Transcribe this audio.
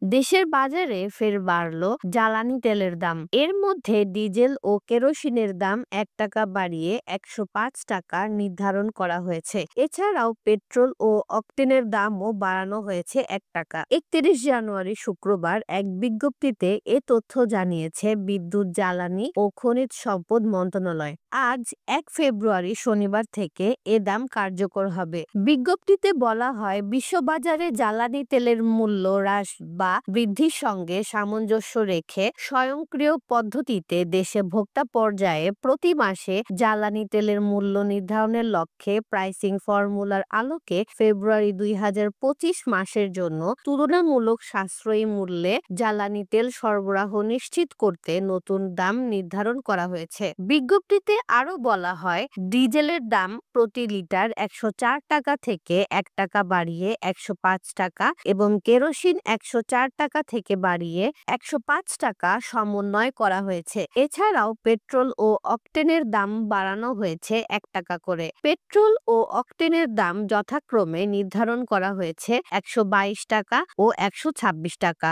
দেশের বাজারে ফের বাড়ল জ্বালানি তেলের দাম। এর মধ্যে ডিজেল ও কেরোসিনের দাম ১ টাকা বাড়িয়ে ১০৫ টাকা নির্ধারণ করা হয়েছে। এছাড়াও পেট্রোল ও অকটেনের দামও বাড়ানো হয়েছে ১ টাকা। ৩১ জানুয়ারি শুক্রবার এক বিজ্ঞপ্তিতে এ তথ্য জানিয়েছে বিদ্যুৎ, জ্বালানি ও খনিজ সম্পদ মন্ত্রণালয়। আজ ১ ফেব্রুয়ারি শনিবার থেকে এ দাম কার্যকর হবে। বিজ্ঞপ্তিতে বলা হয়, বিশ্ববাজারে জ্বালানি তেলের মূল্য হ্রাস বা বৃদ্ধির সঙ্গে সামঞ্জস্য রেখে স্বয়ংক্রিয় পদ্ধতিতে দেশে ভোক্তা পর্যায়ে প্রতি মাসে জ্বালানি তেলের মূল্য নির্ধারণের লক্ষ্যে প্রাইসিং ফর্মুলার আলোকে ফেব্রুয়ারি ২০২৫ মাসের জন্য তুলনামূলক সাশ্রয়ী মূল্যে জ্বালানি তেল সরবরাহ নিশ্চিত করতে নতুন দাম নির্ধারণ করা হয়েছে। বিজ্ঞপ্তিতে আরও বলা হয়, ডিজেলের দাম প্রতি লিটার ১০৪ টাকা থেকে ১ টাকা বাড়িয়ে ১০৫ টাকা এবং কেরোসিন ১০৪ টাকা থেকে বাড়িয়ে ১০৫ টাকা সমন্বয় করা হয়েছে। এছাড়াও পেট্রোল ও অকটেনের দাম বাড়ানো হয়েছে ১ টাকা করে। পেট্রোল ও অকটেনের দাম যথাক্রমে নির্ধারণ করা হয়েছে ১২২ টাকা ও ১২৬ টাকা।